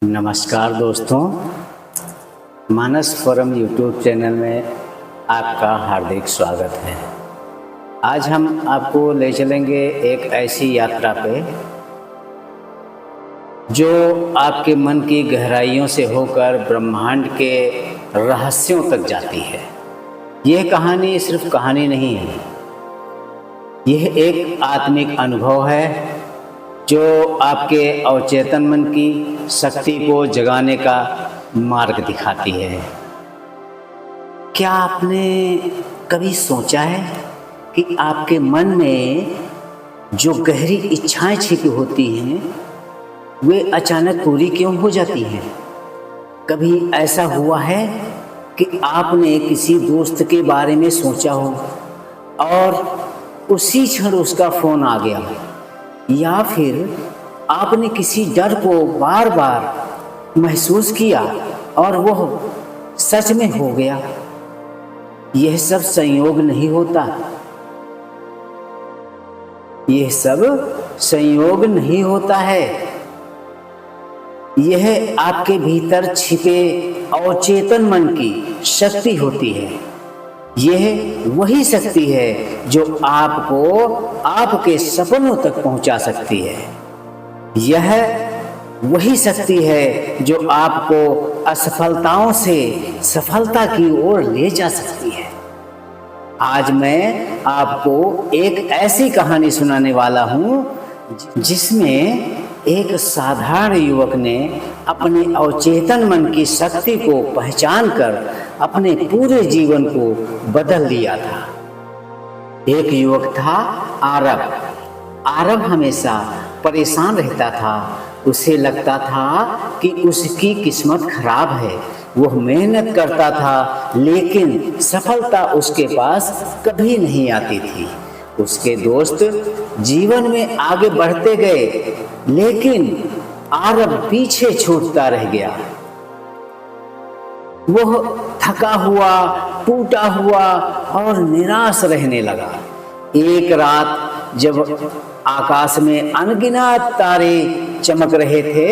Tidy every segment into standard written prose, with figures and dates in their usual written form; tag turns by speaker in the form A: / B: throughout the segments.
A: नमस्कार दोस्तों, मानस forum YouTube channel में आपका हार्दिक स्वागत है। आज हम आपको ले चलेंगे एक ऐसी यात्रा पे जो आपके मन की गहराइयों से होकर ब्रह्मांड के रहस्यों तक जाती है। यह कहानी सिर्फ कहानी नहीं है, यह एक आत्मिक अनुभव है जो आपके अवचेतन मन की शक्ति को जगाने का मार्ग दिखाती है। क्या आपने कभी सोचा है कि आपके मन में जो गहरी इच्छाएं छिपी होती हैं वे अचानक पूरी क्यों हो जाती हैं? कभी ऐसा हुआ है कि आपने किसी दोस्त के बारे में सोचा हो और उसी क्षण उसका फोन आ गया, या फिर आपने किसी डर को बार बार महसूस किया और वह सच में हो गया? यह सब संयोग नहीं होता, यह सब संयोग नहीं होता है। यह आपके भीतर छिपे अवचेतन मन की शक्ति होती है। यह वही शक्ति है जो आपको आपके सपनों तक पहुंचा सकती है। यह वही शक्ति है जो आपको असफलताओं से सफलता की ओर ले जा सकती है। आज मैं आपको एक ऐसी कहानी सुनाने वाला हूं जिसमें एक साधारण युवक ने अपने अवचेतन मन की शक्ति को पहचान कर अपने पूरे जीवन को बदल दिया था। एक युवक था आरव। आरव हमेशा परेशान रहता था। उसे लगता था कि उसकी किस्मत खराब है। वह मेहनत करता था लेकिन सफलता उसके पास कभी नहीं आती थी। उसके दोस्त जीवन में आगे बढ़ते गए लेकिन आरव पीछे छूटता रह गया। वह थका हुआ, टूटा हुआ और निराश रहने लगा। एक रात जब आकाश में अनगिनत तारे चमक रहे थे,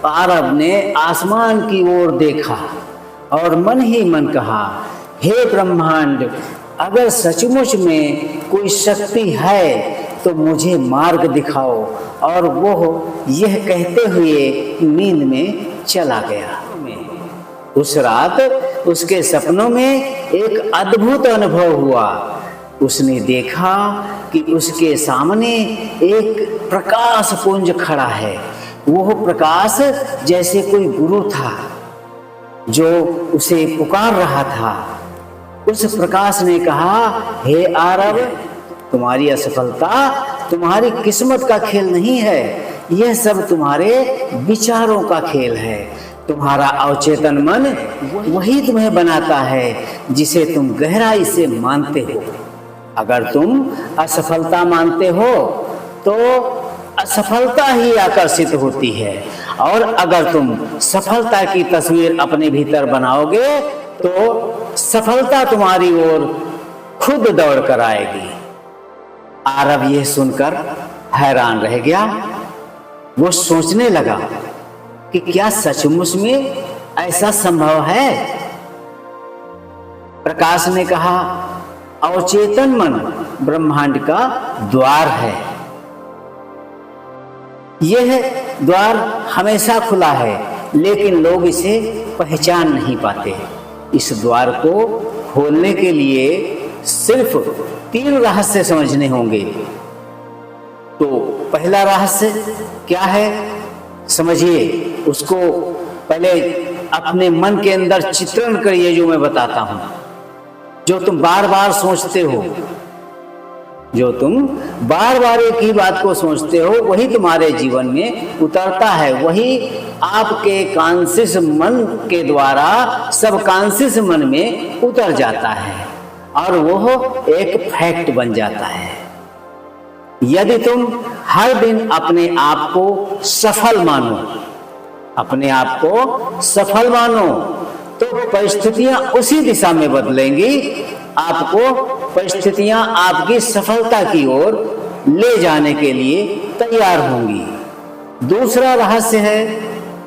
A: आरव ने आसमान की ओर देखा और मन ही मन कहा, हे ब्रह्मांड, अगर सचमुच में कोई शक्ति है तो मुझे मार्ग दिखाओ। और वह यह कहते हुए नींद में चला गया। उस रात उसके सपनों में एक अद्भुत अनुभव हुआ। उसने देखा कि उसके सामने एक प्रकाश पुंज खड़ा है। वह प्रकाश जैसे कोई गुरु था जो उसे पुकार रहा था। उस प्रकाश ने कहा, हे आरव, तुम्हारी असफलता तुम्हारी किस्मत का खेल नहीं है, यह सब तुम्हारे विचारों का खेल है। तुम्हारा अवचेतन मन वही तुम्हें बनाता है जिसे तुम गहराई से मानते हो। अगर तुम असफलता मानते हो तो असफलता ही आकर्षित होती है, और अगर तुम सफलता की तस्वीर अपने भीतर बनाओगे तो सफलता तुम्हारी ओर खुद दौड़ कर आएगी। आरव यह सुनकर हैरान रह गया। वो सोचने लगा कि क्या सचमुच में ऐसा संभव है? प्रकाश ने कहा, अवचेतन मन ब्रह्मांड का द्वार है। यह द्वार हमेशा खुला है लेकिन लोग इसे पहचान नहीं पाते। इस द्वार को खोलने के लिए सिर्फ 3 रहस्य समझने होंगे। तो पहला रहस्य क्या है, समझिए। उसको पहले अपने मन के अंदर चित्रण करिए, जो मैं बताता हूं। जो तुम बार बार सोचते हो, जो तुम बार बार एक ही बात को सोचते हो, वही तुम्हारे जीवन में उतरता है। वही आपके कॉन्शियस मन के द्वारा सबकॉन्शियस मन में उतर जाता है और वह एक फैक्ट बन जाता है। यदि तुम हर दिन अपने आप को सफल मानो, अपने आप को सफल मानो, तो परिस्थितियां उसी दिशा में बदलेंगी। आपको परिस्थितियां आपकी सफलता की ओर ले जाने के लिए तैयार होंगी। दूसरा रहस्य है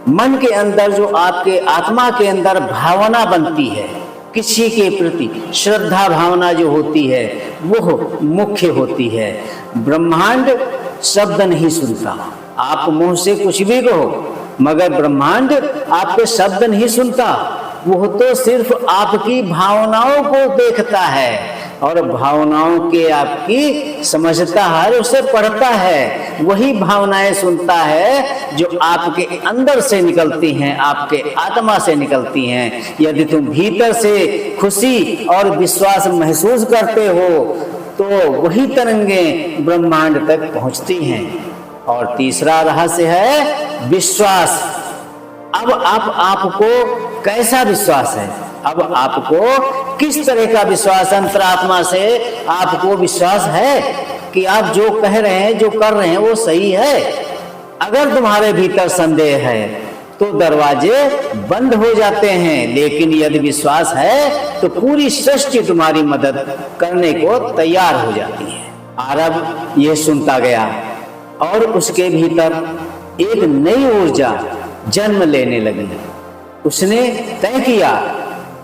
A: मन के अंदर जो आपके आत्मा के अंदर भावना बनती है, किसी के प्रति श्रद्धा भावना जो होती है वो मुख्य होती है। ब्रह्मांड शब्द नहीं सुनता, आप मुंह से कुछ भी कहो, मगर ब्रह्मांड आपके शब्द नहीं सुनता। वो तो सिर्फ आपकी भावनाओं को देखता है और भावनाओं के आपकी समझता है, उसे पढ़ता है, वही भावनाएं सुनता है जो आपके अंदर से निकलती हैं, आपके आत्मा से निकलती हैं। यदि तुम भीतर से खुशी और विश्वास महसूस करते हो तो वही तरंगें ब्रह्मांड तक पहुंचती हैं। और तीसरा रहस्य है विश्वास। अब आपको कैसा विश्वास है? अब आपको किस तरह का विश्वास, अंतरात्मा से आपको विश्वास है कि आप जो कह रहे हैं, जो कर रहे हैं वो सही है? अगर तुम्हारे भीतर संदेह है तो दरवाजे बंद हो जाते हैं, लेकिन यदि विश्वास है तो पूरी सृष्टि तुम्हारी मदद करने को तैयार हो जाती है। आरब यह सुनता गया और उसके भीतर एक नई ऊर्जा जन्म लेने लगी। उसने तय किया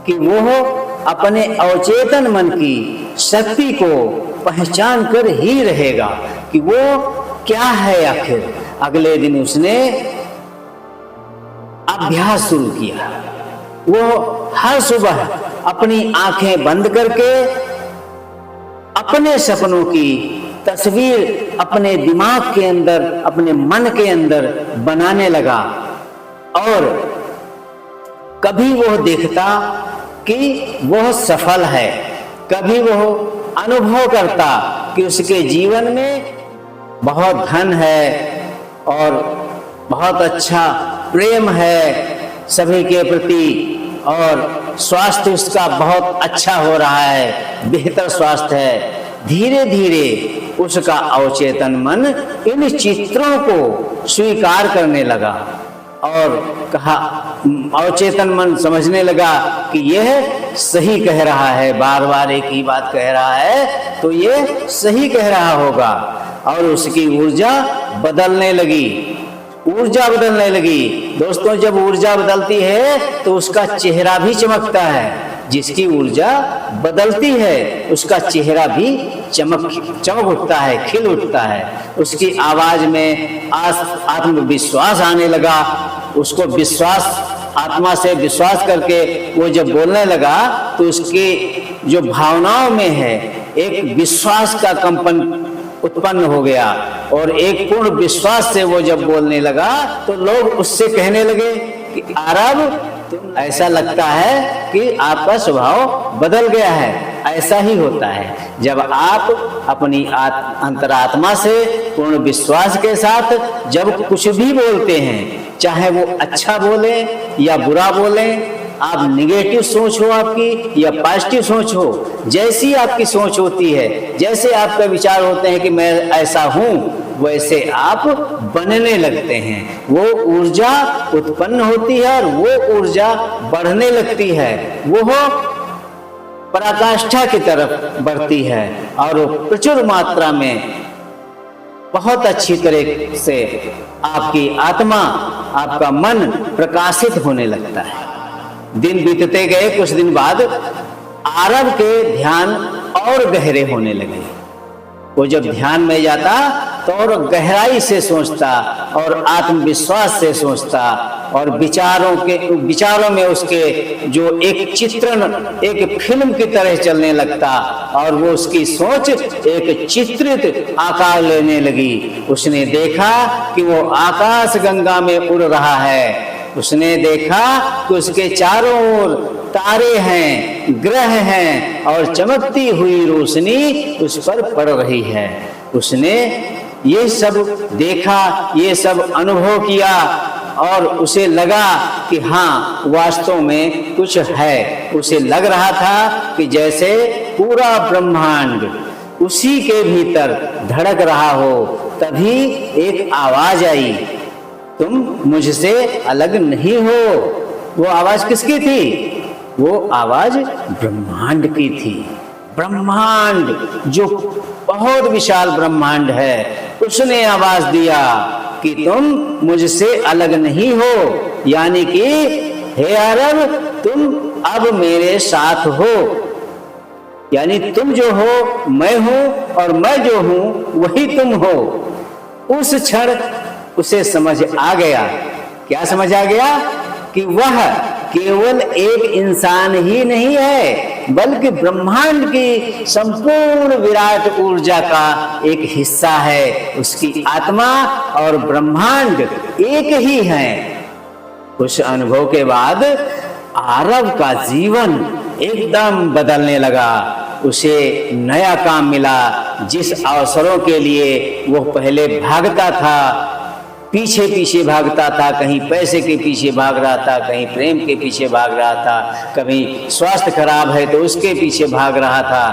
A: कि वो अपने अवचेतन मन की शक्ति को पहचान कर ही रहेगा कि वो क्या है आखिर। अगले दिन उसने अभ्यास शुरू किया। वो हर सुबह अपनी आंखें बंद करके अपने सपनों की तस्वीर अपने दिमाग के अंदर, अपने मन के अंदर बनाने लगा और कभी वह देखता कि वह सफल है, कभी वह अनुभव करता कि उसके जीवन में बहुत धन है और बहुत अच्छा प्रेम है सभी के प्रति और स्वास्थ्य उसका बहुत अच्छा हो रहा है, बेहतर स्वास्थ्य है। धीरे धीरे उसका अवचेतन मन इन चित्रों को स्वीकार करने लगा और कहा, अवचेतन मन समझने लगा कि यह सही कह रहा है, बार बार एक ही बात कह रहा है तो यह सही कह रहा होगा। और उसकी ऊर्जा बदलने लगी, ऊर्जा बदलने लगी। दोस्तों, जब ऊर्जा बदलती है तो उसका चेहरा भी चमकता है। जिसकी ऊर्जा बदलती है उसका चेहरा भी चमक उठता है, खिल उठता है। उसकी आवाज में आत्मविश्वास आने लगा। उसको विश्वास, आत्मा से विश्वास करके वो जब बोलने लगा तो उसकी जो भावनाओं में है एक विश्वास का कंपन उत्पन्न हो गया और एक पूर्ण विश्वास से वो जब बोलने लगा तो लोग उससे कहने लगे कि आरब, ऐसा लगता है कि आपका स्वभाव बदल गया है। ऐसा ही होता है जब आप अपनी अंतरात्मा से पूर्ण विश्वास के साथ जब कुछ भी बोलते हैं, चाहे वो अच्छा बोले या बुरा बोले, आप निगेटिव सोच हो आपकी या पॉजिटिव सोच हो, जैसी आपकी सोच होती है, जैसे आपका विचार होते हैं कि मैं ऐसा हूं, वैसे आप बनने लगते हैं। वो ऊर्जा उत्पन्न होती है और वो ऊर्जा बढ़ने लगती है, वो पराकाष्ठा की तरफ बढ़ती है और वो प्रचुर मात्रा में बहुत अच्छी तरह से आपकी आत्मा, आपका मन प्रकाशित होने लगता है। दिन बीतते गए, कुछ दिन बाद आरब के ध्यान और गहरे होने लगे। वो जब ध्यान में जाता तो और गहराई से सोचता और आत्मविश्वास से सोचता और विचारों में उसके जो एक चित्रण, एक फिल्म की तरह चलने लगता और वो उसकी सोच एक चित्रित आकार लेने लगी। उसने देखा कि वो आकाश गंगा में उड़ रहा है। उसने देखा कि उसके चारों ओर तारे हैं, ग्रह हैं और चमकती हुई रोशनी उस पर पड़ रही है। उसने ये सब देखा, ये सब अनुभव किया और उसे लगा कि हाँ, वास्तव में कुछ है। उसे लग रहा था कि जैसे पूरा ब्रह्मांड उसी के भीतर धड़क रहा हो। तभी एक आवाज आई, तुम मुझसे अलग नहीं हो। वो आवाज किसकी थी? वो आवाज ब्रह्मांड की थी। ब्रह्मांड, जो बहुत विशाल ब्रह्मांड है, उसने आवाज दिया कि तुम मुझसे अलग नहीं हो। यानी कि हे अरब, तुम अब मेरे साथ हो, यानी तुम जो हो मैं हूं और मैं जो हूं वही तुम हो। उस क्षण उसे समझ आ गया। क्या समझ आ गया? कि वह केवल एक इंसान ही नहीं है, बल्कि ब्रह्मांड की संपूर्ण विराट ऊर्जा का एक हिस्सा है। उसकी आत्मा और ब्रह्मांड एक ही है। उस अनुभव के बाद आरव का जीवन एकदम बदलने लगा। उसे नया काम मिला। जिस अवसरों के लिए वो पहले भागता था, पीछे पीछे भागता था, कहीं पैसे के पीछे भाग रहा था, कहीं प्रेम के पीछे भाग रहा था, कभी स्वास्थ्य खराब है तो उसके पीछे भाग रहा था,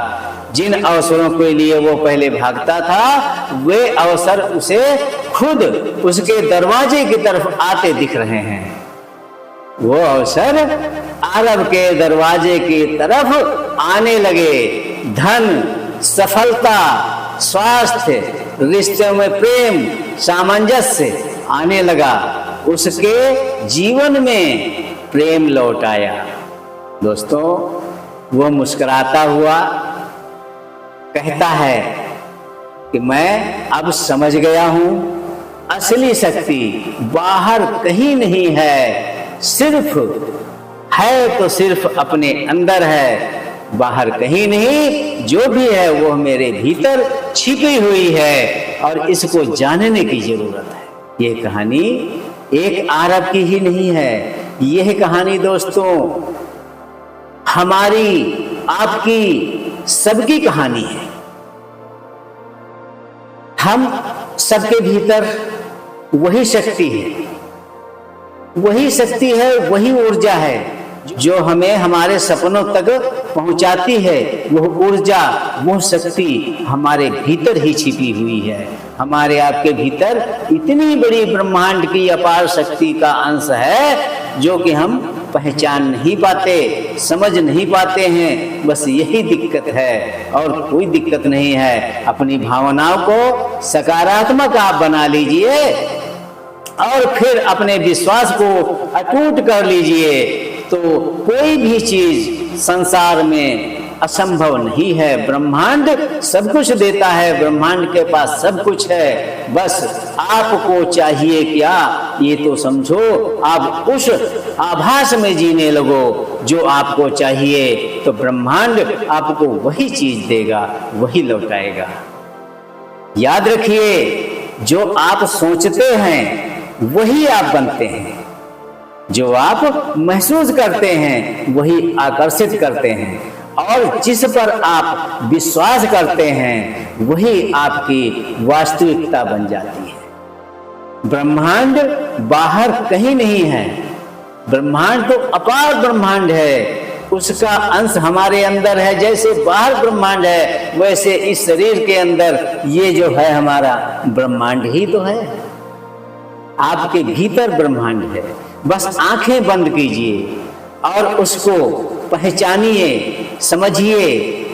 A: जिन अवसरों के लिए वो पहले भागता था वे अवसर उसे खुद उसके दरवाजे की तरफ आते दिख रहे हैं। वो अवसर आरब के दरवाजे की तरफ आने लगे। धन, सफलता, स्वास्थ्य, रिश्तों में प्रेम, सामंजस्य आने लगा। उसके जीवन में प्रेम लौट आया। दोस्तों, वो मुस्कुराता हुआ कहता है कि मैं अब समझ गया हूं, असली शक्ति बाहर कहीं नहीं है, सिर्फ है तो सिर्फ अपने अंदर है, बाहर कहीं नहीं। जो भी है वो मेरे भीतर छिपी हुई है और इसको जानने की जरूरत है। ये कहानी एक आरब की ही नहीं है। यह कहानी दोस्तों हमारी, आपकी, सबकी कहानी है। हम सबके भीतर वही शक्ति है, वही शक्ति है, वही ऊर्जा है जो हमें हमारे सपनों तक पहुंचाती है। वो ऊर्जा, वो शक्ति हमारे भीतर ही छिपी हुई है। हमारे आपके भीतर इतनी बड़ी ब्रह्मांड की अपार शक्ति का अंश है जो कि हम पहचान नहीं पाते, समझ नहीं पाते हैं। बस यही दिक्कत है और कोई दिक्कत नहीं है। अपनी भावनाओं को सकारात्मक आप बना लीजिए और फिर अपने विश्वास को अटूट कर लीजिए, तो कोई भी चीज संसार में असंभव नहीं है। ब्रह्मांड सब कुछ देता है, ब्रह्मांड के पास सब कुछ है। बस आपको चाहिए क्या, ये तो समझो। आप उस आभास में जीने लगो जो आपको चाहिए, तो ब्रह्मांड आपको वही चीज देगा, वही लौटाएगा। याद रखिए, जो आप सोचते हैं वही आप बनते हैं, जो आप महसूस करते हैं वही आकर्षित करते हैं, और जिस पर आप विश्वास करते हैं वही आपकी वास्तविकता बन जाती है। ब्रह्मांड बाहर कहीं नहीं है। ब्रह्मांड तो अपार ब्रह्मांड है, उसका अंश हमारे अंदर है। जैसे बाहर ब्रह्मांड है वैसे इस शरीर के अंदर ये जो है हमारा ब्रह्मांड ही तो है। आपके भीतर ब्रह्मांड है। बस आंखें बंद कीजिए और उसको पहचानिए, समझिए,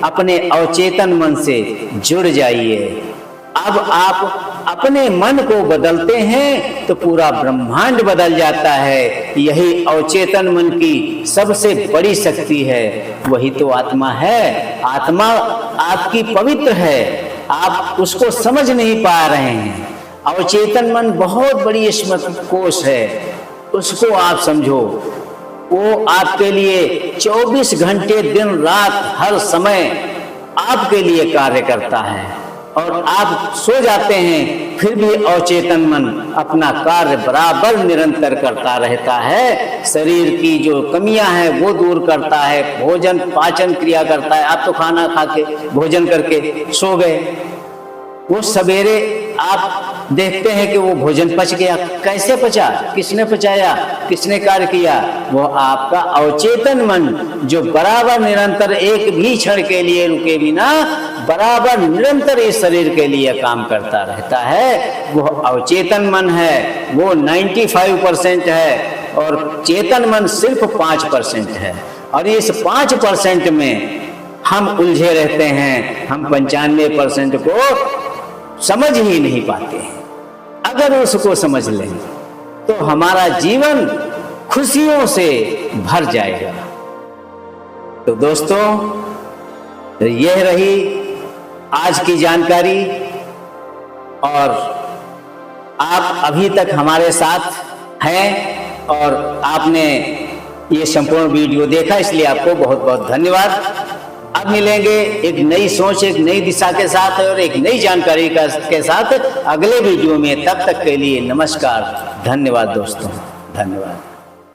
A: अपने अवचेतन मन से जुड़ जाइए। अब आप अपने मन को बदलते हैं तो पूरा ब्रह्मांड बदल जाता है। यही अवचेतन मन की सबसे बड़ी शक्ति है। वही तो आत्मा है। आत्मा आपकी पवित्र है, आप उसको समझ नहीं पा रहे हैं। अवचेतन मन बहुत बड़ी स्मृति कोश है, उसको आप समझो। वो आपके लिए 24 घंटे दिन रात हर समय आपके लिए कार्य करता है, और आप सो जाते हैं फिर भी अवचेतन मन अपना कार्य बराबर निरंतर करता रहता है। शरीर की जो कमियां हैं वो दूर करता है, भोजन पाचन क्रिया करता है। आप तो खाना खा के भोजन करके सो गए, वो सवेरे आप देखते हैं कि वो भोजन पच गया। कैसे पचा, किसने पचाया, किसने कार्य किया? वो आपका अवचेतन मन जो बराबर निरंतर एक भी क्षण के लिए रुके बिना बराबर निरंतर इस शरीर के लिए काम करता रहता है, वो अवचेतन मन है। वो 95% है और चेतन मन सिर्फ 5% है। और इस 5% में हम उलझे रहते हैं। हम 95% को समझ ही नहीं पाते हैं। अगर उसको समझ लें तो हमारा जीवन खुशियों से भर जाएगा। तो दोस्तों, यह रही आज की जानकारी, और आप अभी तक हमारे साथ हैं और आपने ये संपूर्ण वीडियो देखा, इसलिए आपको बहुत बहुत धन्यवाद। अब मिलेंगे एक नई सोच, एक नई दिशा के साथ और एक नई जानकारी के साथ अगले वीडियो में। तब तक के लिए नमस्कार, धन्यवाद दोस्तों, धन्यवाद।